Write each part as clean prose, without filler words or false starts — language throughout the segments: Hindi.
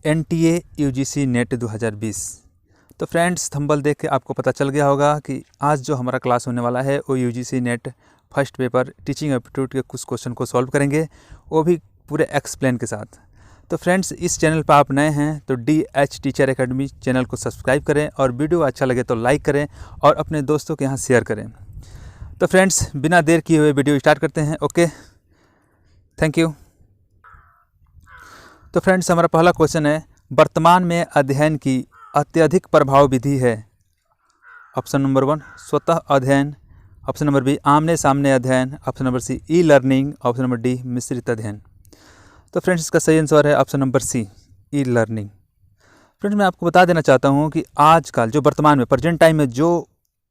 NTA UGC net 2020। तो फ्रेंड्स, थंबनेल देख के आपको पता चल गया होगा कि आज जो हमारा क्लास होने वाला है वो UGC net first paper teaching aptitude के कुछ क्वेश्चन को सॉल्व करेंगे, वो भी पूरे एक्सप्लेन के साथ। तो फ्रेंड्स, इस चैनल पर आप नए हैं तो DH टीचर एकेडमी चैनल को सब्सक्राइब करें और वीडियो अच्छा लगे तो लाइक करें और अपने दोस्तों के यहाँ शेयर करें। तो फ्रेंड्स, बिना देर किए हुए वीडियो स्टार्ट करते हैं। Okay, thank you. तो फ्रेंड्स, हमारा पहला क्वेश्चन है, वर्तमान में अध्ययन की अत्यधिक प्रभाव विधि है। ऑप्शन नंबर 1 स्वतः अध्ययन, ऑप्शन नंबर बी आमने सामने अध्ययन, option number C e learning, option number D मिश्रित अध्ययन। तो फ्रेंड्स, इसका सही आंसर है option number C e learning. Friends, मैं आपको बता देना चाहता हूँ कि आजकल जो वर्तमान में प्रेजेंट टाइम में जो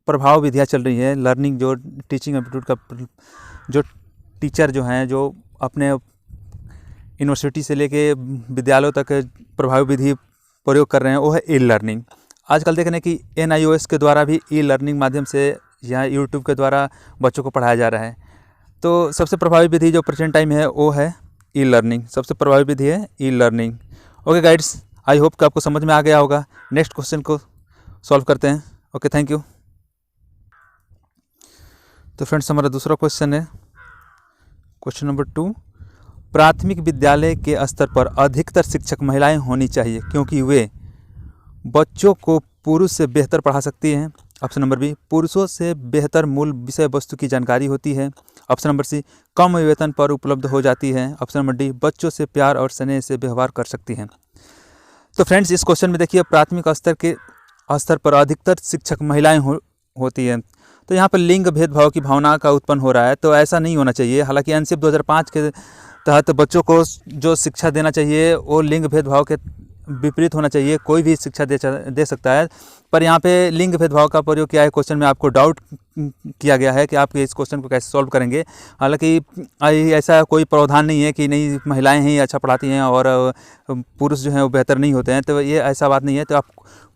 प्रभाव विधियाँ चल रही है लर्निंग, जो टीचिंग एप्टीट्यूड का जो टीचर जो हैं, जो अपने यूनिवर्सिटी से लेके विद्यालयों तक प्रभावी विधि प्रयोग कर रहे हैं, वो है ई लर्निंग। आजकल देख रहे हैं कि NIOS के द्वारा भी ई लर्निंग माध्यम से या यूट्यूब के द्वारा बच्चों को पढ़ाया जा रहा है। तो सबसे प्रभावी विधि जो प्रेजेंट टाइम है वो है ई लर्निंग। सबसे प्रभावी विधि है e learning. Okay guides, I hope कि आपको समझ में आ गया होगा। नेक्स्ट क्वेश्चन को सॉल्व करते हैं। Okay, thank you. तो फ्रेंड्स, हमारा दूसरा क्वेश्चन है क्वेश्चन नंबर 2, प्राथमिक विद्यालय के स्तर पर अधिकतर शिक्षक महिलाएं होनी चाहिए क्योंकि वे बच्चों को पुरुष से बेहतर पढ़ा सकती हैं। ऑप्शन नंबर बी पुरुषों से बेहतर मूल विषय वस्तु की जानकारी होती है। ऑप्शन नंबर सी कम वेतन पर उपलब्ध हो जाती है। ऑप्शन नंबर डी बच्चों से प्यार और स्नेह से व्यवहार कर सकती हैं। तो फ्रेंड्स, इस क्वेश्चन में देखिए, प्राथमिक स्तर पर अधिकतर शिक्षक महिलाएं होती हैं। तो यहाँ पर लिंग भेदभाव की भावना का उत्पन्न हो रहा है, तो ऐसा नहीं होना चाहिए। हालांकि एनसीएफ 2005 के तहत बच्चों को जो शिक्षा देना चाहिए वो लिंग भेदभाव के विपरीत होना चाहिए। कोई भी शिक्षा दे सकता है, पर यहाँ पे लिंग भेदभाव का प्रयोग किया है। क्वेश्चन में आपको डाउट किया गया है कि आप इस क्वेश्चन को कैसे सॉल्व करेंगे। हालांकि ऐसा कोई प्रावधान नहीं है कि नहीं महिलाएं ही अच्छा पढ़ाती हैं और पुरुष जो हैं वो बेहतर नहीं होते हैं, तो ये ऐसा बात नहीं है। तो आप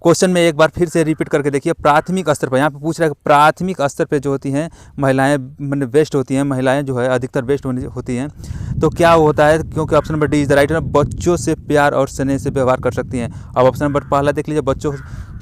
क्वेश्चन में एक बार फिर से रिपीट करके देखिए, प्राथमिक स्तर पर यहाँ पे पूछ रहा है कि प्राथमिक स्तर पे जो होती हैं महिलाएं मतलब बेस्ट होती हैं, महिलाएं जो है अधिकतर बेस्ट होती हैं। तो क्या होता है, क्योंकि option number D is the right, बच्चों से प्यार और स्नेह से व्यवहार कर सकती हैं। अब ऑप्शन नंबर पहला देख लीजिए, बच्चों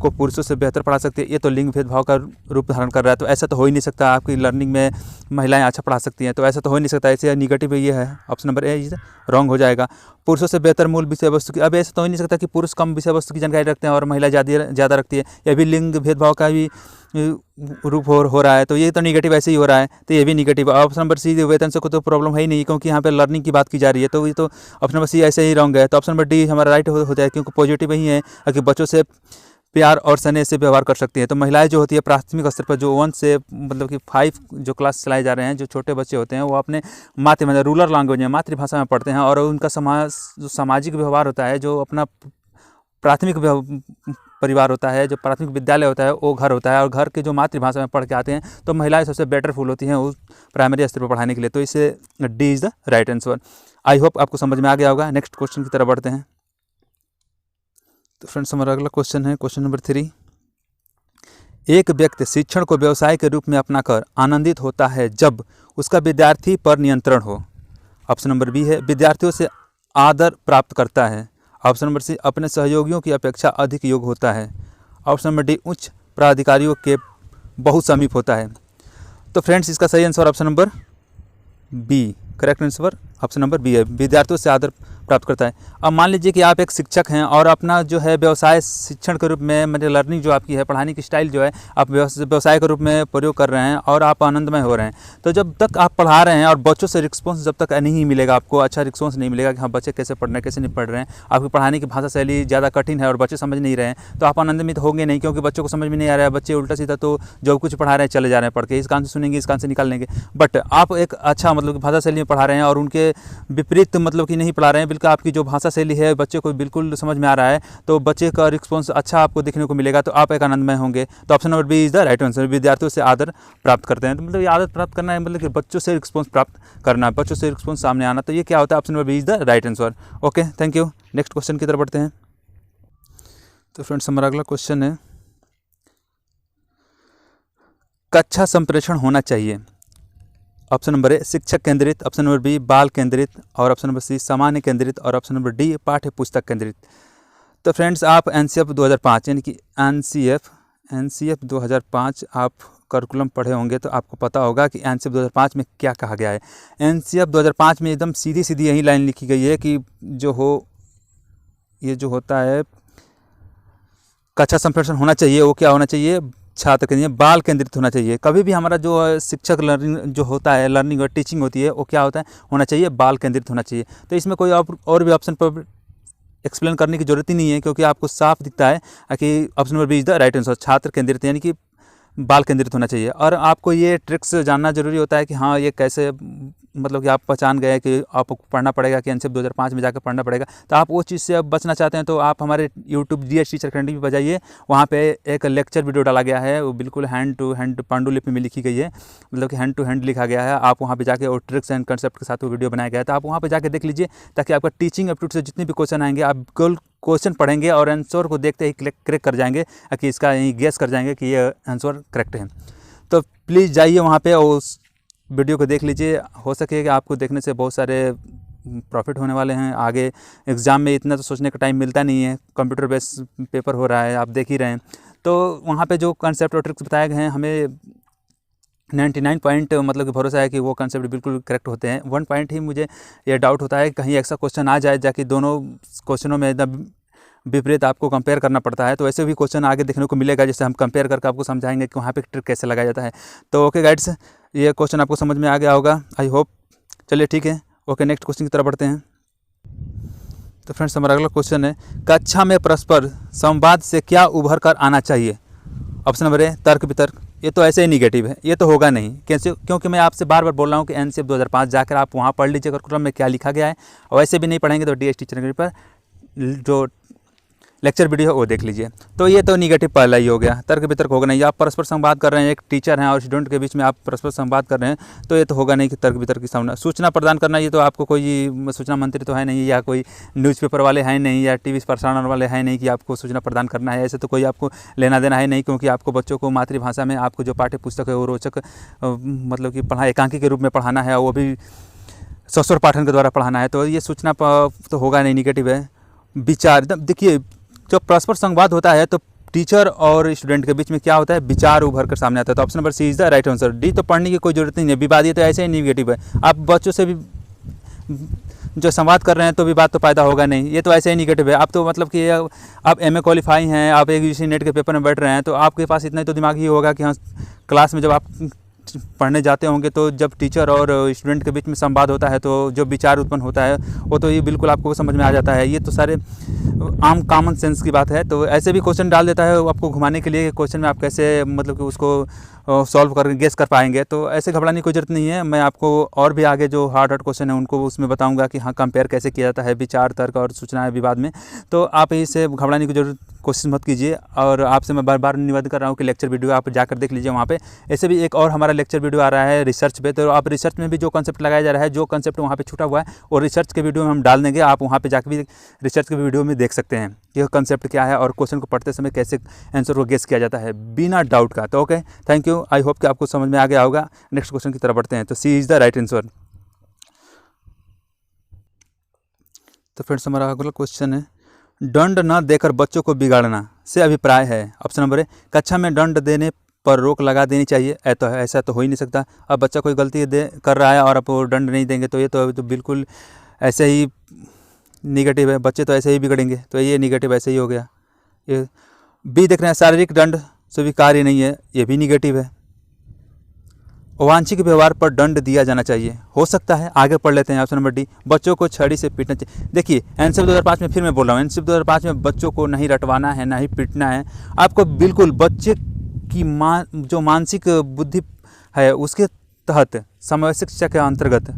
को पुरुषों से बेहतर पढ़ा सकती है, ये तो लिंग भेदभाव का रूप धारण कर रहा है। तो ऐसा तो हो ही नहीं सकता आपकी लर्निंग में महिलाएं अच्छा पढ़ा सकती हैं, तो ऐसा तो हो ही नहीं सकता। ऐसे निगेटिव ये है, ऑप्शन नंबर ए रॉन्ग हो जाएगा। पुरुषों से बेहतर मूल विषय वस्तु की, अब ऐसा तो हो ही नहीं सकता कि पुरुष कम विषय वस्तु की जानकारी रखते हैं और महिला ज़्यादा रखती है। यह भी लिंग भेदभाव का भी रूप हो रहा है, तो ये तो निगेटिव ऐसे ही हो रहा है, तो ये भी निगेटिव। ऑप्शन नंबर सी वेतन से कोई तो प्रॉब्लम है ही नहीं, क्योंकि यहाँ पे लर्निंग की बात की जा रही है, तो ये तो ऑप्शन नंबर सी ऐसे ही रॉन्ग है। तो ऑप्शन नंबर डी हमारा राइट हो जाए, क्योंकि पॉजिटिव ही है कि बच्चों से प्यार और स्नेह से व्यवहार कर सकती हैं। तो महिलाएं जो होती है प्राथमिक स्तर पर जो 1 से मतलब कि 5 जो क्लास चलाए जा रहे हैं, जो छोटे बच्चे होते हैं वो अपने मातृभाषा रूरल लैंग्वेज में मातृभाषा में पढ़ते हैं, और उनका जो सामाजिक व्यवहार होता है, जो अपना प्राथमिक परिवार होता है, जो प्राथमिक विद्यालय होता है वो घर होता है, और घर के जो मातृभाषा में पढ़ के आते हैं, तो महिलाएं सबसे बेटरफुल होती हैं उस प्राइमरी स्तर पर पढ़ाने के लिए। तो इसे D is the right answer. I hope आपको समझ में आ गया होगा। नेक्स्ट क्वेश्चन की तरफ बढ़ते हैं। तो फ्रेंड्स, हमारा अगला क्वेश्चन है क्वेश्चन नंबर 3, एक व्यक्ति शिक्षण को व्यवसाय के रूप में अपनाकर आनंदित होता है जब उसका विद्यार्थी पर नियंत्रण हो। ऑप्शन नंबर बी है विद्यार्थियों से आदर प्राप्त करता है। ऑप्शन नंबर सी अपने सहयोगियों की अपेक्षा अधिक योग्य होता है। ऑप्शन नंबर डी उच्च प्राधिकारियों के बहुत समीप होता है। तो फ्रेंड्स, इसका सही answer option number B, correct answer option number B है, विद्यार्थियों से आदर प्राप्त करता है। अब मान लीजिए कि आप एक शिक्षक हैं और अपना जो है व्यवसाय शिक्षण के रूप में मतलब लर्निंग जो आपकी है, पढ़ाने की स्टाइल जो है आप व्यवसाय के रूप में प्रयोग कर रहे हैं और आप आनंदमय हो रहे हैं। तो जब तक आप पढ़ा रहे हैं और बच्चों से रिस्पॉन्स जब तक नहीं मिलेगा, आपको अच्छा रिस्पॉन्स नहीं मिलेगा कि हाँ बच्चे कैसे पढ़ रहे हैं कैसे नहीं पढ़ रहे हैं, आपकी पढ़ाने की भाषा शैली ज़्यादा कठिन है और बच्चे समझ नहीं रहे हैं, तो आप आनंदित होंगे नहीं, क्योंकि बच्चों को समझ में नहीं आ रहा है। बच्चे उल्टा सीधा तो जो कुछ पढ़ा रहे हैं चले जा रहे हैं पढ़ के, इस कान से सुनेंगे इस कान से निकाल लेंगे। बट आप एक अच्छा मतलब भाषा शैली में पढ़ा रहे हैं और उनके विपरीत मतलब कि नहीं पढ़ा रहे हैं, बिल्कुल आपकी जो भाषा शैली है बच्चे को बिल्कुल समझ में आ रहा है, तो बच्चे का रिस्पॉन्स अच्छा आपको देखने को मिलेगा, तो आप एक आनंदमय होंगे। तो option number B is the right answer, विद्यार्थियों से आदर प्राप्त करते हैं। तो मतलब ये आदत प्राप्त करना है, मतलब कि बच्चों से रिस्पॉन्स प्राप्त करना है, बच्चों से रिस्पॉन्स सामने आना, तो ये क्या होता है, option number B is the right answer. Okay, thank you. Next question की तरफ बढ़ते हैं। तो फ्रेंड्स, हमारा अगला क्वेश्चन है, कक्षा संप्रेषण होना चाहिए। ऑप्शन नंबर ए शिक्षक केंद्रित, ऑप्शन नंबर बी बाल केंद्रित, और ऑप्शन नंबर सी सामान्य केंद्रित, और ऑप्शन नंबर डी पाठ्य पुस्तक केंद्रित। तो फ्रेंड्स आप एनसीएफ 2005 यानी कि एनसीएफ 2005 आप करिकुलम पढ़े होंगे तो आपको पता होगा कि एनसीएफ 2005 में क्या कहा गया है। एनसीएफ 2005 में एकदम सीधी सीधी यही लाइन लिखी गई है कि ये जो होता है कक्षा संप्रेषण होना चाहिए, वो क्या होना चाहिए, छात्र के लिए बाल केंद्रित होना चाहिए। कभी भी हमारा जो शिक्षक लर्निंग जो होता है, लर्निंग और टीचिंग होती है, वो क्या होता है, होना चाहिए बाल केंद्रित होना चाहिए। तो इसमें कोई और भी ऑप्शन पर एक्सप्लेन करने की जरूरत ही नहीं है, क्योंकि आपको साफ दिखता है कि option number B is the right answer, छात्र केंद्रित यानी कि बाल केंद्रित होना चाहिए। और आपको ये ट्रिक्स जानना जरूरी होता है कि हाँ ये कैसे, मतलब कि आप पहचान गए कि आपको पढ़ना पड़ेगा कि एनसीएफ 2005 में जाकर पढ़ना पड़ेगा। तो आप वो चीज़ से अब बचना चाहते हैं तो आप हमारे यूट्यूब जीएस टीचर अकेडमी पे जाइए, वहाँ पे एक लेक्चर वीडियो डाला गया है, वो बिल्कुल हैंड टू हैंड पांडुलिपि में लिखी गई है, मतलब कि हैंड टू हैंड लिखा गया है। आप वहाँ पे जाके और ट्रिक्स एंड कंसेप्ट के साथ वो वीडियो बनाया गया है, तो आप वहाँ पर जाकर देख लीजिए, ताकि आपका टीचिंग एप्टीट्यूड से जितने भी क्वेश्चन आएंगे आप बिल्कुल क्वेश्चन पढ़ेंगे और आंसर को देखते ही करेक्ट कर जाएंगे, कि इसका यही गेस कर जाएंगे कि ये आंसर करेक्ट है। तो प्लीज़ जाइए वहाँ पे और उस वीडियो को देख लीजिए। हो सके कि आपको देखने से बहुत सारे प्रॉफिट होने वाले हैं। आगे एग्ज़ाम में इतना तो सोचने का टाइम मिलता नहीं है, कंप्यूटर बेस्ड पेपर हो रहा है, आप देख ही रहे हैं। तो वहाँ पे जो कंसेप्ट और ट्रिक्स बताए गए हैं, हमें 99 पॉइंट मतलब कि भरोसा है कि वो कंसेप्ट बिल्कुल करेक्ट होते हैं। 1 पॉइंट ही मुझे ये डाउट होता है कि कहीं ऐसा क्वेश्चन आ जाए जाकि दोनों क्वेश्चनों में एकदम विपरीत आपको कंपेयर करना पड़ता है, तो ऐसे भी क्वेश्चन आगे देखने को मिलेगा, जैसे हम कंपेयर करके आपको समझाएंगे कि वहाँ पे ट्रिक कैसे लगाया जाता है। तो ओके गाइड्स, ये क्वेश्चन आपको समझ में आ गया होगा, आई होप। चलिए ठीक है, ओके नेक्स्ट क्वेश्चन की तरफ बढ़ते हैं। तो फ्रेंड्स हमारा अगला क्वेश्चन है, कक्षा में परस्पर संवाद से क्या उभर कर आना चाहिए? ऑप्शन नंबर ए तर्क वितर्क। ये तो ऐसे ही निगेटिव है, ये तो होगा नहीं। कैसे? क्योंकि मैं आपसे बार बार बोल रहा हूँ कि एनसीएफ 2005 जाकर आप वहाँ पढ़ लीजिए करिकुलम में क्या लिखा गया है, और वैसे भी नहीं पढ़ेंगे तो डीएस टीचर पर जो लेक्चर वीडियो है वो देख लीजिए। तो ये तो निगेटिव पहला ही हो गया, तर्क वितर्क होगा नहीं। आप परस्पर संवाद कर रहे हैं, एक टीचर हैं और स्टूडेंट के बीच में आप परस्पर संवाद कर रहे हैं, तो ये तो होगा नहीं कि तर्क वितर्क की सामना। सूचना प्रदान करना, ये तो आपको कोई सूचना मंत्री तो है नहीं, या कोई न्यूज़पेपर वाले हैं नहीं, या टीवी प्रसारण वाले हैं नहीं कि आपको सूचना प्रदान करना है। ऐसे तो कोई आपको लेना देना है नहीं, क्योंकि आपको बच्चों को मातृभाषा में आपको जो पाठ्य पुस्तक है वो रोचक मतलब कि एकांकी के रूप में पढ़ाना है, वो भी सस्वर पाठन के द्वारा पढ़ाना है। तो ये सूचना तो होगा नहीं, निगेटिव है। विचार, देखिए जो परस्पर संवाद होता है तो टीचर और स्टूडेंट के बीच में क्या होता है, विचार उभर कर सामने आता है। तो option number C is the right answer. D तो पढ़ने की कोई जरूरत नहीं है, विवाद ये तो ऐसे ही निगेटिव है। आप बच्चों से भी जो संवाद कर रहे हैं तो विवाद तो पैदा होगा नहीं, ये तो ऐसे ही निगेटिव है। आप तो मतलब कि आप एमए क्वालिफाई हैं, आप एक यूजीसी नेट के पेपर में बैठ रहे हैं, तो आपके पास इतना ही तो दिमाग ही होगा कि हाँ क्लास में जब आप पढ़ने जाते होंगे तो जब टीचर और स्टूडेंट के बीच में संवाद होता है तो जो विचार उत्पन्न होता है वो तो ये बिल्कुल आपको समझ में आ जाता है। ये तो सारे आम कॉमन सेंस की बात है। तो ऐसे भी क्वेश्चन डाल देता है आपको घुमाने के लिए, क्वेश्चन में आप कैसे मतलब कि उसको सॉल्व कर गेस कर पाएंगे। तो ऐसे घबराने की कोई जरूरत नहीं है। मैं आपको और भी आगे जो हार्ड क्वेश्चन है उनको उसमें बताऊंगा कि हाँ कंपेयर कैसे किया जाता है विचार, तर्क और सूचना विवाद में। तो आप इससे घबराने की जरूरत कोशिश मत कीजिए। और आपसे मैं बार बार निवेदन कर रहा हूँ कि लेक्चर वीडियो आप जाकर देख लीजिए वहाँ पे। ऐसे भी एक और हमारा लेक्चर वीडियो आ रहा है रिसर्च पे, तो आप रिसर्च में भी जो कंसेप्ट लगाया जा रहा है, जो कंसेप्ट वहाँ पे छूटा हुआ है और रिसर्च के वीडियो में हम डाल देंगे, आप वहाँ पे जाकर भी रिसर्च के वीडियो में देख सकते हैं यह कंसेप्ट क्या है और क्वेश्चन को पढ़ते समय कैसे आंसर को गेस किया जाता है बिना डाउट का। तो okay, thank you, I hope कि आपको समझ में आ गया होगा। नेक्स्ट क्वेश्चन की तरफ बढ़ते हैं। तो सी इज द राइट आंसर। तो फ्रेंड्स हमारा अगला क्वेश्चन है, दंड न देकर बच्चों को बिगाड़ना से अभिप्राय है। ऑप्शन नंबर ए, कक्षा में दंड देने पर रोक लगा देनी चाहिए। ऐसा तो हो ही नहीं सकता। अब बच्चा कोई गलती कर रहा है और आप दंड नहीं देंगे तो ये तो बिल्कुल ऐसे ही निगेटिव है, बच्चे तो ऐसे ही बिगड़ेंगे। तो ये निगेटिव ऐसे ही हो गया। ये बी देख रहे हैं, शारीरिक दंड स्वीकार्य नहीं है, ये भी निगेटिव है। अवांछित व्यवहार पर दंड दिया जाना चाहिए, हो सकता है। आगे पढ़ लेते हैं ऑप्शन नंबर डी, बच्चों को छड़ी से पीटना चाहिए। देखिए एनसीएफ 2005 में फिर मैं बोल रहा हूँ, एनसीएफ 2005 में बच्चों को नहीं रटवाना है, ना ही पीटना है। आपको बिल्कुल बच्चे की जो मानसिक बुद्धि है उसके तहत समवयस्क शिक्षा के अंतर्गत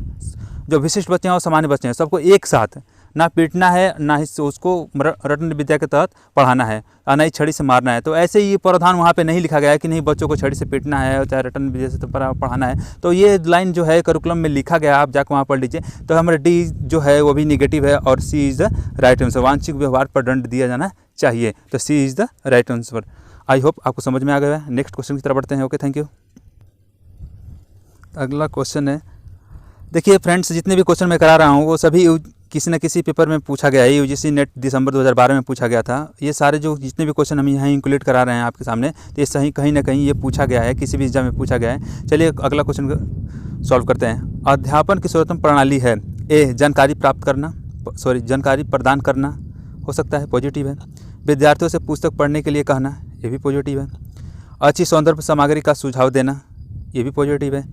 जो विशिष्ट बच्चे हैं और सामान्य बच्चे हैं सबको एक साथ ना पीटना है, ना ही उसको रटन विद्या के तहत पढ़ाना है, और ना ही छड़ी से मारना है। तो ऐसे ही प्रावधान वहाँ पे नहीं लिखा गया है कि नहीं बच्चों को छड़ी से पीटना है चाहे रटन विद्या से पढ़ाना है। तो ये लाइन जो है करिकुलम में लिखा गया, आप जाकर वहाँ पढ़ लीजिए। तो हमारा डी जो है वो भी निगेटिव है और C is the right answer. वांछित व्यवहार पर दंड दिया जाना चाहिए, तो C is the right answer. I hope आपको समझ में आ गया है। नेक्स्ट क्वेश्चन की तरफ बढ़ते हैं। Okay, thank you. अगला क्वेश्चन है, देखिए फ्रेंड्स जितने भी क्वेश्चन मैं करा रहा हूँ वो सभी किसी न किसी पेपर में पूछा गया है, यूजीसी नेट दिसंबर 2012 में पूछा गया था। ये सारे जो जितने भी क्वेश्चन हम यहाँ इंक्लूड करा रहे हैं आपके सामने, तो ये सही कहीं ना कहीं ये पूछा गया है, किसी भी एग्जाम में पूछा गया है। चलिए अगला क्वेश्चन सॉल्व करते हैं। अध्यापन की सर्वोत्तम प्रणाली है ए जानकारी प्राप्त करना, जानकारी प्रदान करना, हो सकता है, पॉजिटिव है। विद्यार्थियों से पुस्तक पढ़ने के लिए कहना, ये भी पॉजिटिव है। अच्छी सौंदर्य सामग्री का सुझाव देना, ये भी पॉजिटिव है।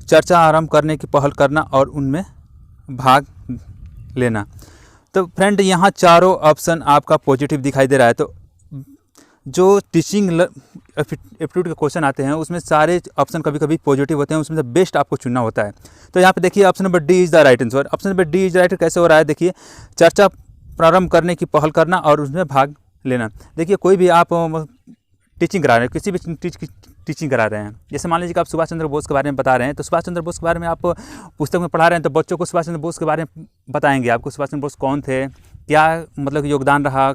चर्चा आरंभ करने की पहल करना और उनमें भाग लेना। तो फ्रेंड यहाँ चारों ऑप्शन आपका पॉजिटिव दिखाई दे रहा है। तो जो टीचिंग एप्टीट्यूड के क्वेश्चन आते हैं उसमें सारे ऑप्शन कभी कभी पॉजिटिव होते हैं, उसमें से बेस्ट आपको चुनना होता है। तो यहाँ पे देखिए option number D is the right answer. Option number D is right कैसे हो रहा है, देखिए चर्चा प्रारंभ करने की पहल करना और उसमें भाग लेना। देखिए कोई भी आप टीचिंग करा रहे हैं, किसी भी टीचिंग करा रहे हैं, जैसे मान लीजिए कि आप सुभाष चंद्र बोस के बारे में बता रहे हैं, तो सुभाष चंद्र बोस के बारे में आप पुस्तक में पढ़ा रहे हैं, तो बच्चों को सुभाष चंद्र बोस के बारे में बताएंगे, आपको सुभाष चंद्र बोस कौन थे, क्या मतलब योगदान रहा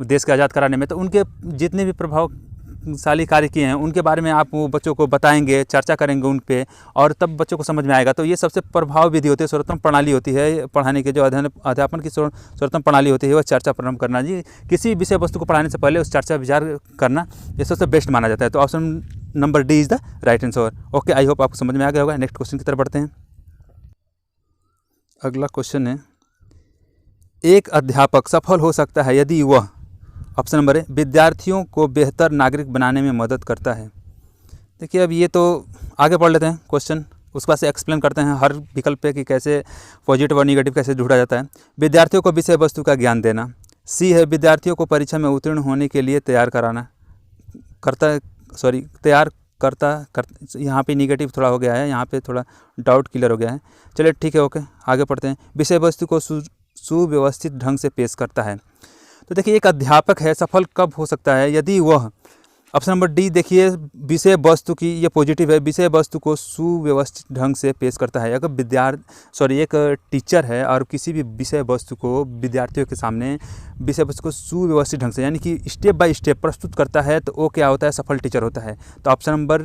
देश को आज़ाद कराने में, तो उनके जितने भी प्रभावशाली कार्य किए हैं उनके बारे में आप बच्चों को बताएंगे, चर्चा करेंगे उन पे, और तब बच्चों को समझ में आएगा। तो ये सबसे प्रभाव विधि होती है, सर्वोत्तम प्रणाली होती है पढ़ाने के, जो अध्यापन की सर्वोत्तम प्रणाली होती है वह चर्चा प्रारंभ करना। जी किसी विषय वस्तु को पढ़ाने से पहले उस चर्चा विचार करना ये सबसे बेस्ट माना जाता है। तो option number D is the right answer. Okay, I hope आपको समझ में आ गया होगा। नेक्स्ट क्वेश्चन की तरफ बढ़ते हैं। अगला क्वेश्चन है, एक अध्यापक सफल हो सकता है यदि वह, ऑप्शन नंबर है, विद्यार्थियों को बेहतर नागरिक बनाने में मदद करता है। देखिए अब ये तो आगे पढ़ लेते हैं क्वेश्चन, उसके बाद से एक्सप्लेन करते हैं हर विकल्प पे कि कैसे पॉजिटिव और निगेटिव कैसे ढूंढा जाता है। विद्यार्थियों को विषय वस्तु का ज्ञान देना। सी है विद्यार्थियों को परीक्षा में उत्तीर्ण होने के लिए तैयार करता। यहाँ पे निगेटिव थोड़ा हो गया है, यहाँ पे थोड़ा डाउट क्लियर हो गया है। चलिए ठीक है, ओके आगे पढ़ते हैं। विषय वस्तु को सुव्यवस्थित ढंग से पेश करता है। तो देखिए एक अध्यापक है सफल कब हो सकता है, यदि वह, ऑप्शन नंबर डी देखिए, विषय वस्तु की, ये पॉजिटिव है, विषय वस्तु को सुव्यवस्थित ढंग से पेश करता है। अगर एक टीचर है और किसी भी विषय वस्तु को विद्यार्थियों के सामने विषय वस्तु को सुव्यवस्थित ढंग से यानी कि स्टेप बाय स्टेप प्रस्तुत करता है, तो वो क्या होता है, सफल टीचर होता है। तो option number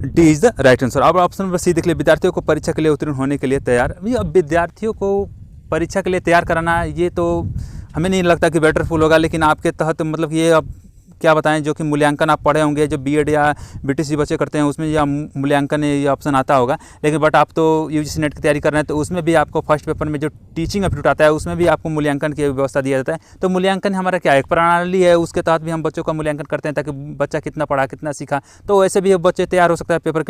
D is the right answer. अब ऑप्शन नंबर सी देख लिए, विद्यार्थियों को परीक्षा के लिए उत्तीर्ण होने के लिए तैयार। अब विद्यार्थियों को परीक्षा के लिए तैयार कराना, ये तो हमें नहीं लगता कि बेटरफुल होगा, लेकिन आपके तहत मतलब ये अब क्या बताएं, जो कि मूल्यांकन आप पढ़े होंगे, जो बीएड या बीटीसी बच्चे करते हैं उसमें या मूल्यांकन ये ऑप्शन आता होगा, लेकिन बट आप तो यूजीसी नेट की तैयारी कर रहे हैं, तो उसमें भी आपको फर्स्ट पेपर में जो टीचिंग एप्टीट्यूड आता है उसमें भी आपको मूल्यांकन की व्यवस्था दिया जाता है। तो मूल्यांकन हमारा क्या एक प्रणाली है, उसके तहत भी हम बच्चों का मूल्यांकन करते हैं ताकि बच्चा कितना पढ़ा, कितना सीखा। तो वैसे भी बच्चे तैयार हो सकता है पेपर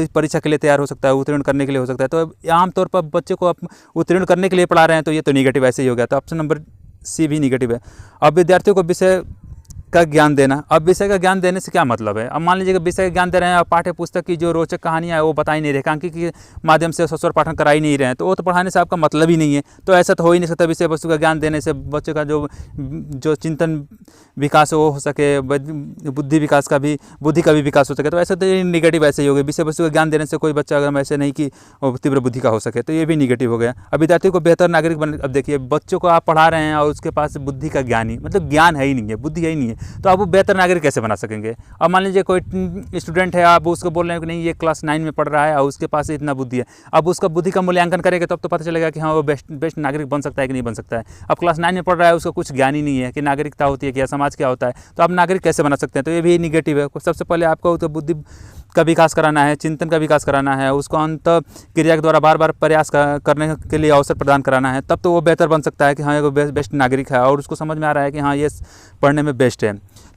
परीक्षा के लिए तैयार हो सकता है, उत्तीर्ण करने के लिए हो सकता है। तो आमतौर पर बच्चे को आप उत्तीर्ण करने के लिए पढ़ा रहे हैं, तो ये तो निगेटिव ऐसे ही हो गया। तो ऑप्शन नंबर सी भी निगेटिव है। अब विद्यार्थियों को विषय का ज्ञान देना। अब विषय का ज्ञान देने से क्या मतलब है, अब मान लीजिए कि विषय का ज्ञान दे रहे हैं, आप पाठ्य पुस्तक की जो रोचक कहानियाँ है वो बता ही नहीं रहे, रेखांकन के माध्यम से सस्वर पाठन करा ही नहीं रहे हैं, तो वो तो पढ़ाने से आपका मतलब ही नहीं है। तो ऐसा तो हो ही नहीं सकता, विषय वस्तु का ज्ञान देने से बच्चे का जो चिंतन विकास वो हो सके, बुद्धि का भी विकास हो सके। तो ऐसा तो निगेटिव ऐसे ही हो गया, विषय वस्तु का ज्ञान देने से कोई बच्चा अगर ऐसे नहीं कि तीव्र बुद्धि का हो सके, तो ये भी निगेटिव हो गया। अब विद्यार्थियों को बेहतर नागरिक बने, अब देखिए बच्चों को आप पढ़ा रहे हैं और उसके पास बुद्धि का ज्ञान ही मतलब ज्ञान है ही नहीं है, बुद्धि है ही नहीं है, तो आप वो बेहतर नागरिक कैसे बना सकेंगे। अब मान लीजिए कोई स्टूडेंट है, आप उसको बोल रहे हैं कि नहीं ये क्लास 9 में पढ़ रहा है और उसके पास इतना बुद्धि है, अब उसका बुद्धि का मूल्यांकन करेंगे तब तो पता चलेगा कि हाँ वो बेस्ट नागरिक बन सकता है कि नहीं बन सकता है। अब क्लास 9 में पढ़ रहा है, उसको कुछ ज्ञान ही नहीं है कि नागरिकता होती है, क्या समाज क्या होता है, तो आप नागरिक कैसे बना सकते हैं। तो ये भी निगेटिव है। सबसे पहले आपको तो बुद्धि का विकास कराना है, चिंतन का विकास कराना है, उसको अंत क्रिया के द्वारा बार बार प्रयास करने के लिए अवसर प्रदान कराना है, तब तो वो बेहतर बन सकता है कि हाँ ये बेस्ट नागरिक है और उसको समझ में आ रहा है कि हाँ ये पढ़ने में बेस्ट है।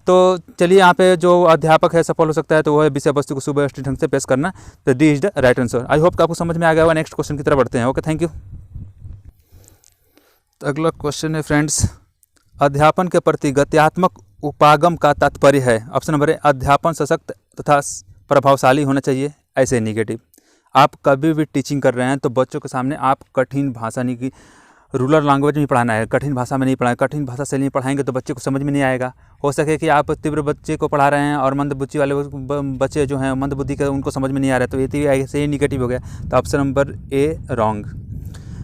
तो चलिए यहाँ पे जो अध्यापक है सफल हो सकता है, तो वो है विषय वस्तु को सुव्यवस्थित ढंग से पेश करना। तो D is the right answer. I hope आपको समझ में आ गया होगा। नेक्स्ट क्वेश्चन की तरफ बढ़ते हैं। Okay, thank you. तो अगला क्वेश्चन है फ्रेंड्स, अध्यापन के प्रति गत्यात्मक उपागम का तात्पर्य है। ऑप्शन नंबर है, अध्यापन सशक्त तथा प्रभावशाली होना चाहिए, ऐसे निगेटिव। आप कभी भी टीचिंग कर रहे हैं तो बच्चों के सामने आप कठिन भाषा नहीं की रूरल लैंग्वेज में पढ़ाना है, कठिन भाषा में नहीं पढ़ाना। कठिन भाषा से नहीं पढ़ाएंगे तो बच्चे को समझ में नहीं आएगा। हो सके कि आप तीव्र बच्चे को पढ़ा रहे हैं और मंदबुद्धि वाले बच्चे जो हैं मंदबुद्धि के उनको समझ में नहीं आ रहा है, तो ये ऐसे ही निगेटिव हो गया। तो option number A wrong.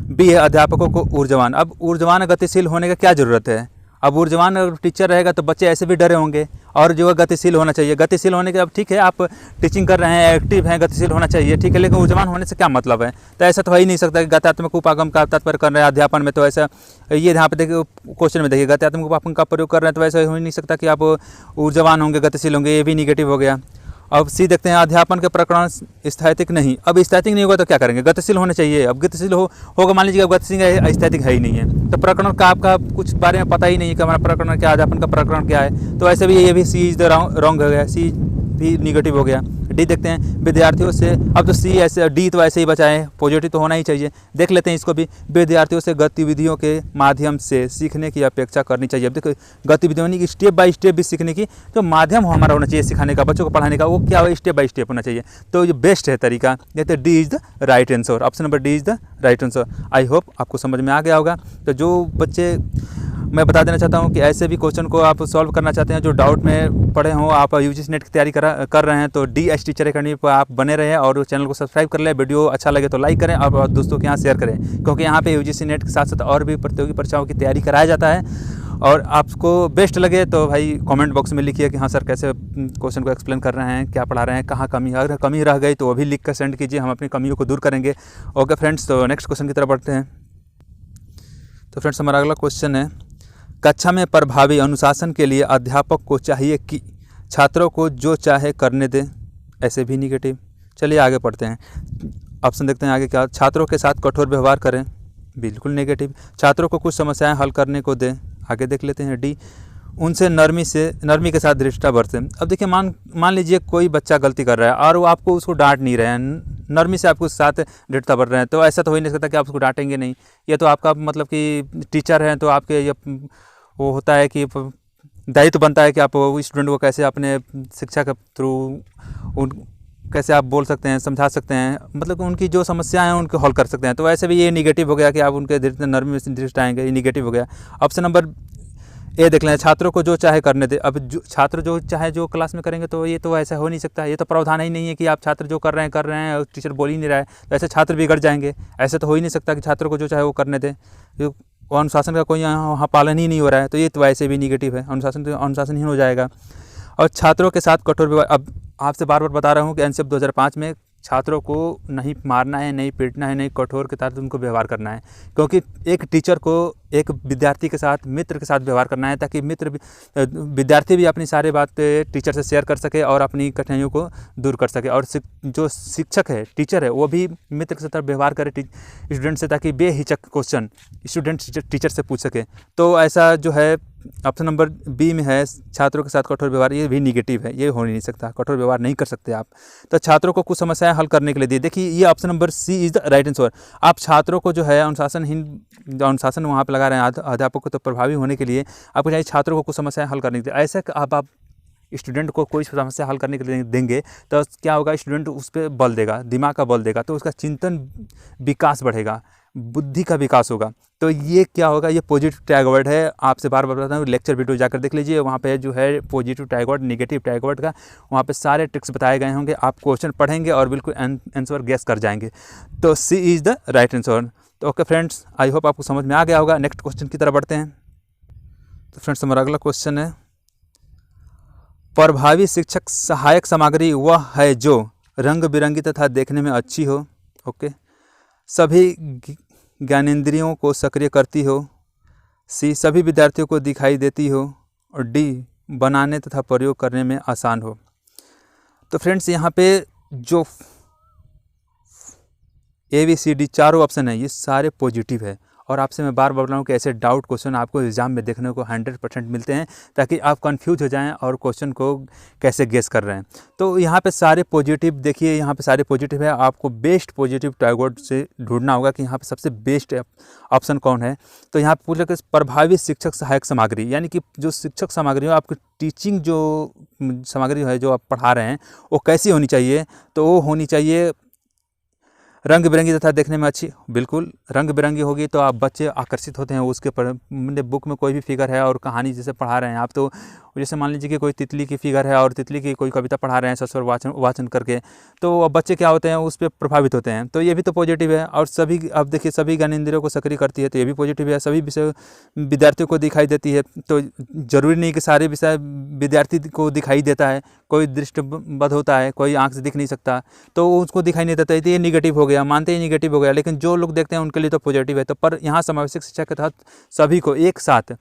B है, अध्यापकों को ऊर्जावान। अब ऊर्जावान गतिशील होने का क्या ज़रूरत है। अब ऊर्जावान अगर टीचर रहेगा तो बच्चे ऐसे भी डरे होंगे, और जो है गतिशील होना चाहिए। गतिशील होने के, अब ठीक है आप टीचिंग कर रहे हैं, एक्टिव हैं, गतिशील होना चाहिए, ठीक है, लेकिन ऊर्जावान होने से क्या मतलब है? तो ऐसा तो हो ही नहीं सकता कि गत्यात्मक उपागम का तात्पर्य कर रहे हैं अध्यापन में, तो ऐसा ये यहाँ पे देखिए क्वेश्चन में देखिए गत्यात्मक उपागम का प्रयोग कर रहे हैं, तो ऐसा हो ही नहीं सकता कि आप ऊर्जावान होंगे, गतिशील होंगे, ये भी निगेटिव हो गया। अब सी देखते हैं, अध्यापन के प्रकरण स्थैतिक नहीं। अब स्थैतिक नहीं होगा तो क्या करेंगे? गतिशील होने चाहिए। अब गतिशील होगा, मान लीजिए अब गतिशील है, स्थैतिक है ही नहीं है, तो प्रकरण का आपका कुछ बारे में पता ही नहीं है कि हमारा प्रकरण क्या है, अध्यापन का प्रकरण क्या है, तो ऐसे भी ये भी सी इज द रॉन्ग हो गया, सी भी निगेटिव हो गया। डी देखते हैं, विद्यार्थियों से, अब तो सी ऐसे, डी तो ऐसे ही बचा है, पॉजिटिव तो होना ही चाहिए। देख लेते हैं इसको भी, विद्यार्थियों से गतिविधियों के माध्यम से सीखने की अपेक्षा करनी चाहिए। अब देखो गतिविधियों की स्टेप बाय स्टेप भी सीखने की जो माध्यम हमारा होना चाहिए सिखाने का, बच्चों को पढ़ाने का, वो क्या हो, स्टेप बाय स्टेप होना चाहिए। तो ये बेस्ट है तरीका। देखते D is the right answer, option number D is the right answer. I hope आपको समझ में आ गया होगा। तो जो बच्चे, मैं बता देना चाहता हूं कि ऐसे भी क्वेश्चन को आप सॉल्व करना चाहते हैं, जो डाउट में पढ़े हों, आप यूजीसी नेट की तैयारी कर रहे हैं, तो DH टीचर अकेडमी पर आप बने रहें और चैनल को सब्सक्राइब कर लें। वीडियो अच्छा लगे तो लाइक करें और दोस्तों के यहाँ शेयर करें, क्योंकि यहाँ पे यूजीसी नेट के साथ साथ और भी प्रतियोगी परीक्षाओं की तैयारी कराया जाता है। और आपको बेस्ट लगे तो भाई कमेंट बॉक्स में लिखिए कि हाँ सर कैसे क्वेश्चन को एक्सप्लेन कर रहे हैं, क्या पढ़ा रहे हैं, कहाँ कमी, अगर कमी रह गई तो वो भी लिख कर सेंड कीजिए, हम अपनी कमियों को दूर करेंगे। ओके फ्रेंड्स, तो नेक्स्ट क्वेश्चन की तरफ बढ़ते हैं। तो फ्रेंड्स हमारा अगला क्वेश्चन है, कक्षा में प्रभावी अनुशासन के लिए अध्यापक को चाहिए कि छात्रों को जो चाहे करने दें, ऐसे भी निगेटिव। चलिए आगे पढ़ते हैं, ऑप्शन देखते हैं आगे क्या। छात्रों के साथ कठोर व्यवहार करें, बिल्कुल नेगेटिव। छात्रों को कुछ समस्याएं हल करने को दें, आगे देख लेते हैं। डी, उनसे नरमी के साथ दृष्टा बरतें। अब देखिए मान लीजिए कोई बच्चा गलती कर रहा है और वो आपको उसको डांट नहीं रहे हैं, नरमी से आपको साथ दृढ़ता बरत रहे हैं, तो ऐसा तो हो ही नहीं सकता कि आप उसको डांटेंगे नहीं। ये तो आपका मतलब कि टीचर हैं तो आपके ये वो होता है कि दायित्व बनता है कि आप स्टूडेंट को कैसे अपने शिक्षा के थ्रू उन कैसे आप बोल सकते हैं, समझा सकते हैं, मतलब उनकी जो समस्याएं हैं उनको हल कर सकते हैं। तो ऐसे भी ये निगेटिव हो गया कि आप उनके नरमी से दृष्टि आएंगे, ये निगेटिव हो गया। ऑप्शन नंबर ए देख लें, छात्रों को जो चाहे करने दे। अब जो छात्र जो चाहे जो क्लास में करेंगे, तो ये तो ऐसा हो नहीं सकता, ये तो प्रावधान ही नहीं है कि आप छात्र जो कर रहे हैं और टीचर बोल ही नहीं रहा है, तो ऐसे छात्र बिगड़ जाएंगे। ऐसा तो हो ही नहीं सकता कि छात्रों को जो चाहे वो करने दे, वो अनुशासन का कोई यहाँ पालन ही नहीं हो रहा है, तो ये तो ऐसे भी निगेटिव है, अनुशासनहीन हो जाएगा। और छात्रों के साथ कठोर व्यवहार, अब आपसे बार बार बता रहा हूँ कि एनसीएफ 2005 में छात्रों को नहीं मारना है, नहीं पीटना है, नहीं कठोर के साथ उनको व्यवहार करना है, क्योंकि एक टीचर को एक विद्यार्थी के साथ, मित्र के साथ व्यवहार करना है, ताकि विद्यार्थी भी अपनी सारी बातें टीचर से शेयर कर सके और अपनी कठिनाइयों को दूर कर सके, और जो शिक्षक है, टीचर है, वो भी मित्र के साथ व्यवहार करे स्टूडेंट से, ताकि बेहिचक क्वेश्चन स्टूडेंट टीचर से पूछ सके। तो ऐसा जो है ऑप्शन नंबर बी में है, छात्रों के साथ कठोर व्यवहार, ये भी निगेटिव है, ये हो नहीं सकता, कठोर व्यवहार नहीं कर सकते आप। तो छात्रों को कुछ समस्याएं हल करने के लिए दिए, देखिए ये option number C is the right answer. आप छात्रों को जो है अनुशासन वहाँ पे लगा रहे हैं, अध्यापक को तो प्रभावी होने के लिए आपको चाहिए छात्रों को कुछ समस्याएं हल करने के लिए। ऐसे आप स्टूडेंट को कोई समस्या हल करने के लिए देंगे तो क्या होगा, स्टूडेंट उस पर बल देगा, दिमाग का बल देगा, तो उसका चिंतन विकास बढ़ेगा, बुद्धि का विकास होगा। तो ये क्या होगा, ये पॉजिटिव टैग वर्ड है। आपसे बार बार बताता हूँ, लेक्चर वीडियो जाकर देख लीजिए, वहाँ पे जो है positive tag word, negative tag word का वहाँ पे सारे ट्रिक्स बताए गए होंगे। आप क्वेश्चन पढ़ेंगे और बिल्कुल आंसर गेस कर जाएंगे। तो C is the right answer. तो ओके फ्रेंड्स, आई होप आपको समझ में आ गया होगा। नेक्स्ट क्वेश्चन की तरफ बढ़ते हैं। तो फ्रेंड्स हमारा अगला क्वेश्चन है, प्रभावी शिक्षक सहायक सामग्री वह है जो रंग बिरंगी तथा देखने में अच्छी हो, ओके, सभी ज्ञानेंद्रियों को सक्रिय करती हो, सी सभी विद्यार्थियों को दिखाई देती हो, और डी बनाने तथा प्रयोग करने में आसान हो। तो फ्रेंड्स यहाँ पे जो ABCD चारों ऑप्शन है, ये सारे पॉजिटिव है। और आपसे मैं बार बार बता रहा हूँ कि ऐसे डाउट क्वेश्चन आपको एग्जाम में देखने को 100% मिलते हैं, ताकि आप कंफ्यूज हो जाएं और क्वेश्चन को कैसे गेस कर रहे हैं। तो यहाँ पे सारे पॉजिटिव, देखिए यहाँ पे सारे पॉजिटिव है। आपको बेस्ट पॉजिटिव टैग वर्ड से ढूंढना होगा कि यहाँ पे सबसे बेस्ट ऑप्शन कौन है। तो यहाँ पे पूछा कि प्रभावी शिक्षक सहायक सामग्री, यानी कि जो शिक्षक सामग्री हो, आपकी टीचिंग जो सामग्री है जो आप पढ़ा रहे हैं, वो कैसी होनी चाहिए। तो वो होनी चाहिए रंग बिरंगी तथा देखने में अच्छी, बिल्कुल रंग बिरंगी होगी तो आप बच्चे आकर्षित होते हैं उसके पर। बुक में कोई भी फिगर है और कहानी जैसे पढ़ा रहे हैं आप, तो जैसे मान लीजिए कि कोई तितली की फिगर है और तितली की कोई कविता पढ़ा रहे हैं सस्वर वाचन करके, तो अब बच्चे क्या होते हैं उस पर प्रभावित होते हैं, तो ये भी तो पॉजिटिव है। और सभी, अब देखिए सभी ज्ञानेंद्रियों को सक्रिय करती है, तो ये भी पॉजिटिव है। सभी विषय विद्यार्थियों को दिखाई देती है, तो जरूरी नहीं कि सारे विषय विद्यार्थी को दिखाई देता है। कोई दृष्टिबद्ध होता है, कोई आंख से दिख नहीं सकता, तो उसको दिखाई नहीं देता, तो ये निगेटिव हो गया, मानते ही निगेटिव हो गया। लेकिन जो लोग देखते हैं उनके लिए तो पॉजिटिव है। तो पर यहाँ समावेशिक शिक्षा के तहत सभी को एक साथ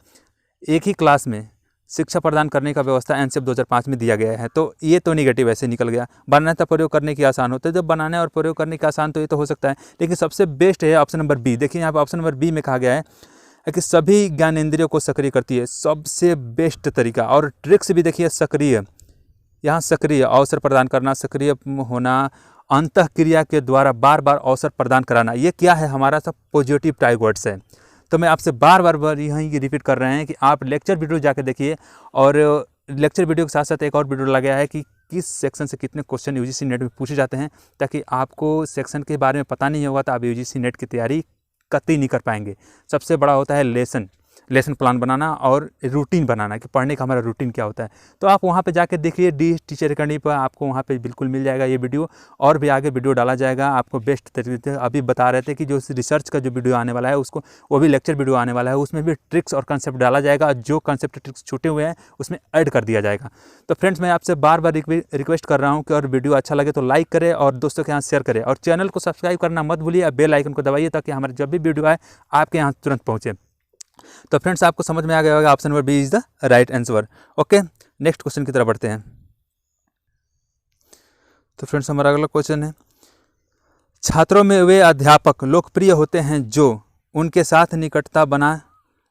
एक ही क्लास में शिक्षा प्रदान करने का व्यवस्था एनसीएफ 2005 में दिया गया है, तो ये तो निगेटिव ऐसे निकल गया। बनाना तो प्रयोग करने की आसान होता है, जब बनाने और प्रयोग करने की आसान तो ये तो हो सकता है, लेकिन सबसे बेस्ट है ऑप्शन नंबर बी। देखिए यहाँ पर ऑप्शन नंबर बी में कहा गया है कि सभी ज्ञानेंद्रियों को सक्रिय करती है, सबसे बेस्ट तरीका। और ट्रिक्स भी देखिए, सक्रिय, यहाँ सक्रिय अवसर प्रदान करना, सक्रिय होना, अंतःक्रिया के द्वारा बार बार अवसर प्रदान कराना, ये क्या है, हमारा सब पॉजिटिव टाइगर्ड्स है। तो मैं आपसे बार बार यहीं रिपीट कर रहे हैं कि आप लेक्चर वीडियो जाके देखिए, और लेक्चर वीडियो के साथ साथ एक और वीडियो लगा गया है कि किस सेक्शन से कितने क्वेश्चन यूजीसी नेट में पूछे जाते हैं, ताकि आपको सेक्शन के बारे में पता नहीं होगा तो आप यूजीसी नेट की तैयारी कतई नहीं कर पाएंगे। सबसे बड़ा होता है लेसन प्लान बनाना और रूटीन बनाना, कि पढ़ने का हमारा रूटीन क्या होता है। तो आप वहाँ पे जाके देखिए, डी टीचर अकेडमी पर आपको वहाँ पे बिल्कुल मिल जाएगा ये वीडियो, और भी आगे वीडियो डाला जाएगा आपको बेस्ट तरीके से। अभी बता रहे थे कि जो रिसर्च का जो वीडियो आने वाला है उसको, वो भी लेक्चर वीडियो आने वाला है, उसमें भी ट्रिक्स और कंसेप्ट डाला जाएगा, जो कंसेप्ट ट्रिक्स छूटे हुए हैं उसमें ऐड कर दिया जाएगा। तो फ्रेंड्स, मैं आपसे बार बार रिक्वेस्ट कर रहा हूँ कि और वीडियो अच्छा लगे तो लाइक करें और दोस्तों के यहाँ शेयर करें, और चैनल को सब्सक्राइब करना मत भूलिए, बेल आइकन को दबाइए ताकि हमारे जब भी वीडियो आए आपके यहाँ तुरंत पहुँचे। तो फ्रेंड्स, आपको समझ में आ गया होगा option number B is the right answer. Okay, next question की तरफ बढ़ते हैं। तो फ्रेंड्स, हमारा अगला क्वेश्चन है, छात्रों में वे अध्यापक लोकप्रिय होते हैं जो उनके साथ निकटता बना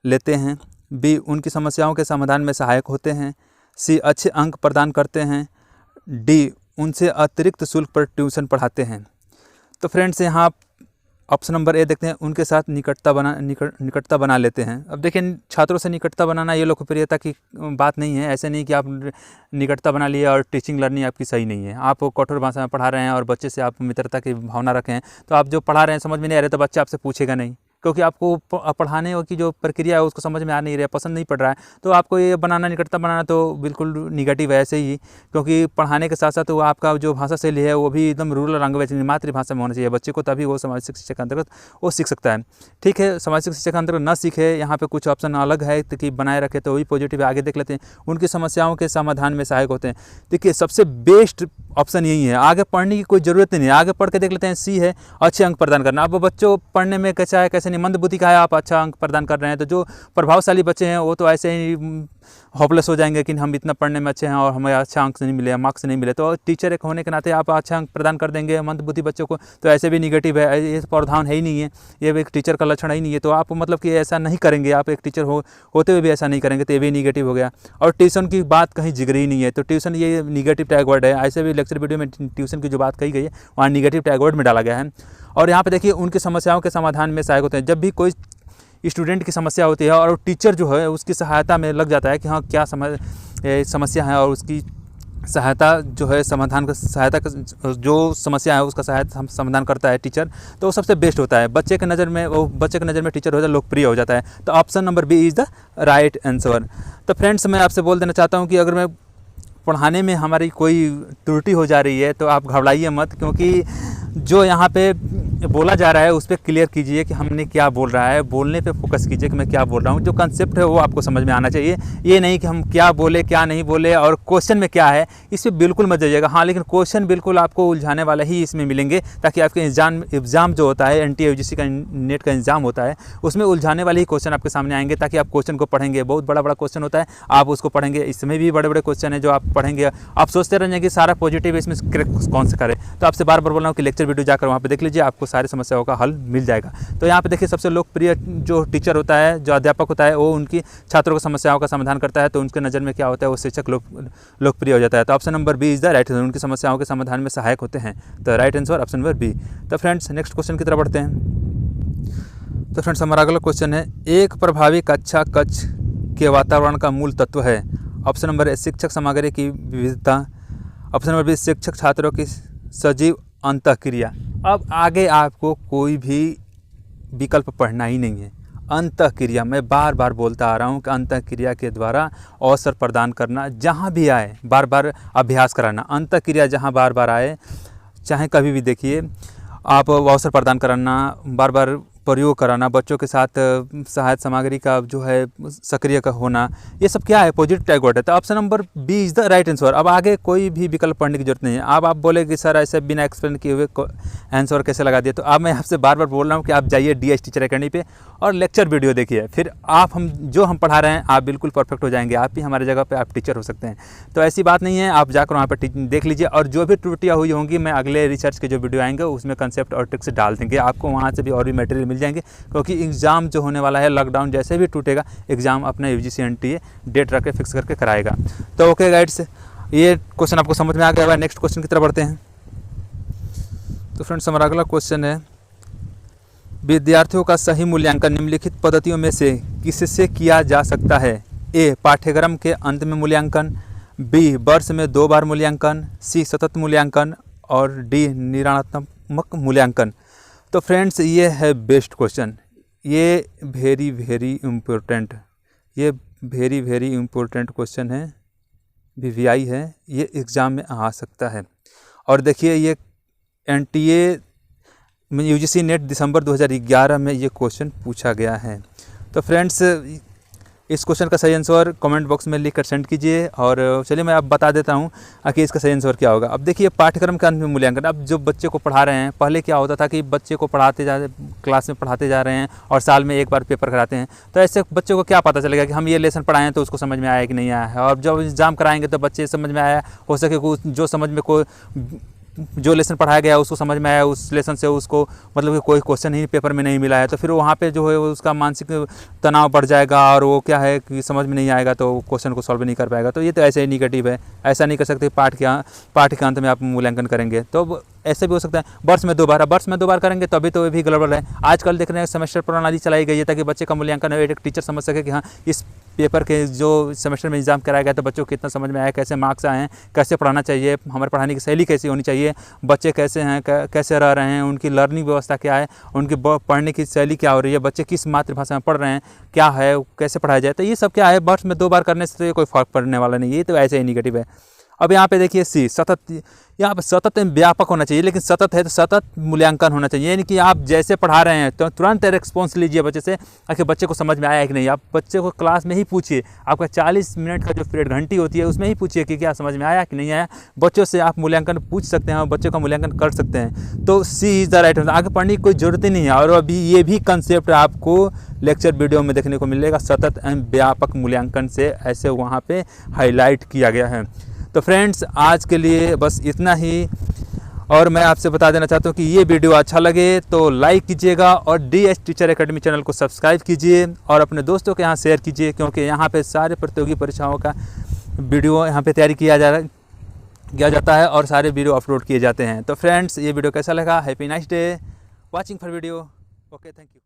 लेते हैं, बी उनकी समस्याओं के समाधान में सहायक होते हैं, सी अच्छे अंक प्रदान करते हैं, डी उनसे अतिरिक्त शुल्क पर ट्यूशन पढ़ाते हैं। तो फ्रेंड्स, यहाँ ऑप्शन नंबर ए देखते हैं, उनके साथ निकटता बना लेते हैं। अब देखिए, छात्रों से निकटता बनाना ये लोकप्रियता की बात नहीं है। ऐसे नहीं कि आप निकटता बना लिए और टीचिंग लर्निंग आपकी सही नहीं है, आप कठोर भाषा में पढ़ा रहे हैं और बच्चे से आप मित्रता की भावना रखें, तो आप जो पढ़ा रहे हैं समझ में नहीं आ रहा तो बच्चा आपसे पूछेगा नहीं, क्योंकि आपको पढ़ाने की जो प्रक्रिया है उसको समझ में आ नहीं रहा, पसंद नहीं पड़ रहा है। तो आपको ये बनाना, निकटता बनाना तो बिल्कुल निगेटिव है ऐसे ही, क्योंकि पढ़ाने के साथ साथ वो आपका जो भाषा शैली है वो भी एकदम रूरल लैंग्वेज मातृभाषा में होना चाहिए बच्चे को, तभी वो सामाजिक शिक्षा के अंतर्गत वो सीख सकता है। ठीक है, सामाजिक शिक्षा के अंतर्गत न सीखे, यहाँ पे कुछ ऑप्शन अलग है कि बनाए रखे, तो वही पॉजिटिव है। आगे देख लेते हैं, उनकी समस्याओं के समाधान में सहायक होते हैं। देखिए, सबसे बेस्ट ऑप्शन यही है, आगे पढ़ने की कोई ज़रूरत नहीं है। आगे पढ़ के देख लेते हैं, सी है अच्छे अंक प्रदान करना। अब बच्चों पढ़ने में कैसा है कैसे नहीं, मंदबुद्धि का है, आप अच्छा अंक प्रदान कर रहे हैं, तो जो प्रभावशाली बच्चे हैं वो तो ऐसे ही होपलेस हो जाएंगे कि हम इतना पढ़ने में अच्छे हैं और हमें अच्छा अंक नहीं मिले, मार्क्स नहीं मिले। तो टीचर एक होने के नाते आप अच्छा अंक प्रदान कर देंगे मंदबुद्धि बच्चों को, तो ऐसे भी निगेटिव है, ये प्रावधान है ही नहीं है, ये एक टीचर का लक्षण ही नहीं है। तो आप मतलब कि ऐसा नहीं करेंगे, आप एक टीचर होते हुए भी ऐसा नहीं करेंगे, तो ये भी निगेटिव हो गया। और ट्यूशन की बात कहीं जिगरी ही नहीं है, तो ट्यूशन ये निगेटिव टैग वर्ड है। ऐसे भी लेक्चर वीडियो में ट्यूशन की जो बात कही गई है वहाँ निगेटिव टैग वर्ड में डाला गया है। और यहाँ पे देखिए, उनकी समस्याओं के समाधान में सहायक होते हैं। जब भी कोई स्टूडेंट की समस्या होती है और टीचर जो है उसकी सहायता में लग जाता है कि हाँ क्या समस्या है, और उसकी सहायता जो है समाधान का जो समस्या है उसका समाधान करता है टीचर, तो वो सबसे बेस्ट होता है। बच्चे के नज़र में टीचर हो जाता है, लोकप्रिय हो जाता है। तो option number B is the right answer. तो फ्रेंड्स, मैं आपसे बोल देना चाहता हूँ कि अगर मैं पढ़ाने में हमारी कोई त्रुटि हो जा रही है तो आप घबराइए मत, क्योंकि जो यहाँ पे बोला जा रहा है उस पर क्लियर कीजिए कि हमने क्या बोल रहा है, बोलने पे फोकस कीजिए कि मैं क्या बोल रहा हूँ। जो कंसेप्ट है वो आपको समझ में आना चाहिए, ये नहीं कि हम क्या बोले क्या नहीं बोले और क्वेश्चन में क्या है, इस पर बिल्कुल मत जाइएगा। हाँ, लेकिन क्वेश्चन बिल्कुल आपको उलझाने वाला ही इसमें मिलेंगे, ताकि आपके एग्जाम जो होता है NTA UGC का नेट का एग्जाम होता है उसमें उलझाने वाले ही क्वेश्चन आपके सामने आएंगे, ताकि आप क्वेश्चन को पढ़ेंगे। बहुत बड़ा क्वेश्चन होता है, आप उसको पढ़ेंगे। इसमें भी बड़े बड़े क्वेश्चन है जो आप पढ़ेंगे, आप सोचते रहेंगे कि सारा पॉजिटिव इसमें कौन से करें। तो आपसे बार बार बोल रहा हूँ कि लेक्चर वीडियो जाकर वहाँ पे देख लीजिए, आपको सारी समस्याओं का हल मिल जाएगा। तो यहाँ पे देखिए, सबसे लोकप्रिय जो टीचर होता है, जो अध्यापक होता है, वो उनकी छात्रों की समस्याओं का समाधान करता है, तो उनके नज़र में क्या होता है, वो शिक्षक लोकप्रिय हो जाता है। तो option number B is the right answer, उनकी समस्याओं के समाधान में सहायक होते हैं। तो right answer option number B. तो फ्रेंड्स, नेक्स्ट क्वेश्चन की तरफ बढ़ते हैं। तो फ्रेंड्स, हमारा अगला क्वेश्चन है, एक प्रभावी कक्षा कक्ष के वातावरण का मूल तत्व है। ऑप्शन नंबर ए शिक्षक सामग्री की विविधता, ऑप्शन नंबर बी शिक्षक छात्रों की सजीव अंतःक्रिया, अब आगे आपको कोई भी विकल्प पढ़ना ही नहीं है। अंतःक्रिया, मैं बार बार बोलता आ रहा हूँ कि अंतःक्रिया के द्वारा अवसर प्रदान करना, जहाँ भी आए बार बार अभ्यास कराना। अंतःक्रिया जहाँ बार बार आए, चाहे कभी भी देखिए आप, अवसर प्रदान कराना, बार बार प्रयोग कराना, बच्चों के साथ सहायक सामग्री का जो है सक्रिय का होना, ये सब क्या है, पॉजिटिव टैग वर्ड है। तो option number B is the right answer. अब आगे कोई भी विकल्प पढ़ने की जरूरत नहीं है। अब आप बोले कि सर ऐसे बिना एक्सप्लेन किए हुए आंसर कैसे लगा दिए, तो अब मैं आपसे बार बार बोल रहा हूँ कि आप जाइए DS टीचर अकेडमी पे और लेक्चर वीडियो देखिए, फिर आप हम पढ़ा रहे हैं आप बिल्कुल परफेक्ट हो जाएंगे। आप भी हमारे जगह पर आप टीचर हो सकते हैं। तो ऐसी बात नहीं है, आप जाकर वहाँ पर देख लीजिए, और जो भी त्रुटियाँ हुई होंगी मैं अगले रिसर्च के जो वीडियो आएंगे उसमें कंसेप्ट और ट्रिक्स डाल देंगे, आपको वहाँ से भी और भी मटेरियल मिल जाएंगे। क्योंकि एग्ज़ाम जो होने वाला है, लॉकडाउन जैसे भी टूटेगा, एग्ज़ाम अपना UGC NTA डेट रख के फिक्स करके कराएगा। तो ओके गाइड्स, ये क्वेश्चन आपको समझ में आ गया। नेक्स्ट क्वेश्चन की तरफ बढ़ते हैं। तो फ्रेंड्स हमारा अगला क्वेश्चन है, विद्यार्थियों का सही मूल्यांकन निम्नलिखित पद्धतियों में से किससे किया जा सकता है? A, पाठ्यक्रम के अंत में मूल्यांकन, B, वर्ष में 2 बार मूल्यांकन, C, सतत मूल्यांकन, और D, निराणात्मक मूल्यांकन। तो फ्रेंड्स ये है बेस्ट क्वेश्चन, ये वेरी वेरी इम्पोर्टेंट, ये वेरी वेरी इम्पोर्टेंट क्वेश्चन है, VVI है, ये एग्ज़ाम में आ सकता है। और देखिए ये NTA UGC नेट दिसंबर 2011 में ये क्वेश्चन पूछा गया है। तो फ्रेंड्स इस क्वेश्चन का सही आंसर कमेंट बॉक्स में लिख कर सेंड कीजिए। और चलिए मैं अब बता देता हूँ कि इसका सही आंसर क्या होगा। अब देखिए पाठ्यक्रम के अंत में मूल्यांकन, अब जो बच्चे को पढ़ा रहे हैं, पहले क्या होता था कि बच्चे को क्लास में पढ़ाते जा रहे हैं और साल में एक बार पेपर कराते हैं, तो ऐसे बच्चे को क्या पता चलेगा कि हम ये लेसन पढ़ाएं तो उसको समझ में आया कि नहीं आया है। और जब एग्ज़ाम कराएंगे तो बच्चे समझ में आया, हो सके जो समझ में कोई जो लेसन पढ़ाया गया उसको समझ में आया, उस लेसन से उसको मतलब कि कोई क्वेश्चन ही पेपर में नहीं मिला है, तो फिर वहाँ पे जो है उसका मानसिक तनाव बढ़ जाएगा और वो क्या है कि समझ में नहीं आएगा तो क्वेश्चन को सॉल्व नहीं कर पाएगा। तो ये तो ऐसे ही निगेटिव है, ऐसा नहीं कर सकते पाठ के अंत में आप मूल्यांकन करेंगे। तो ऐसे भी हो सकता है वर्ष में 2 बार, वर्ष में 2 बार करेंगे तभी तो ये भी गड़बड़ है। आजकल देख रहे हैं सेमेस्टर प्रणाली चलाई गई है ताकि बच्चे का मूल्यांकन एक टीचर समझ सके कि हाँ इस पेपर के जो सेमेस्टर में एग्जाम कराया गया तो बच्चों को कितना समझ में आया, कैसे मार्क्स आए हैं, कैसे पढ़ाना चाहिए, हमारे पढ़ाने की शैली कैसी होनी चाहिए, बच्चे कैसे हैं, कैसे रह रहे हैं, उनकी लर्निंग व्यवस्था क्या है, उनकी पढ़ने की शैली क्या हो रही है, बच्चे किस मातृभाषा में पढ़ रहे हैं, क्या है, कैसे पढ़ाया जाए। तो ये सब क्या है, वर्ष में 2 बार करने से तो ये कोई फर्क पड़ने वाला नहीं है, ये तो ऐसे ही निगेटिव है। अब यहाँ पे देखिए C, सतत, यहाँ पे सतत व्यापक होना चाहिए, लेकिन सतत है तो सतत मूल्यांकन होना चाहिए, यानी कि आप जैसे पढ़ा रहे हैं तो तुरंत रिस्पॉन्स लीजिए बच्चे से कि बच्चे को समझ में आया है कि नहीं। आप बच्चे को क्लास में ही पूछिए, आपका 40 मिनट का जो पीरियड घंटी होती है उसमें ही पूछिए कि क्या समझ में आया कि नहीं आया। बच्चों से आप मूल्यांकन पूछ सकते हैं और बच्चों का मूल्यांकन कर सकते हैं। तो C is the right answer, आगे पढ़ने की कोई ज़रूरत ही नहीं है। और अभी ये भी कंसेप्ट आपको लेक्चर वीडियो में देखने को मिलेगा, सतत एवं व्यापक मूल्यांकन से ऐसे वहाँ पे हाईलाइट किया गया है। तो फ्रेंड्स आज के लिए बस इतना ही, और मैं आपसे बता देना चाहता हूँ कि ये वीडियो अच्छा लगे तो लाइक कीजिएगा और DS टीचर अकेडमी चैनल को सब्सक्राइब कीजिए और अपने दोस्तों के यहाँ शेयर कीजिए, क्योंकि यहाँ पे सारे प्रतियोगी परीक्षाओं का वीडियो यहाँ पे तैयारी किया जाता है और सारे वीडियो अपलोड किए जाते हैं। तो फ्रेंड्स ये वीडियो कैसा लगा, happy nice day, watching for video, okay, thank you.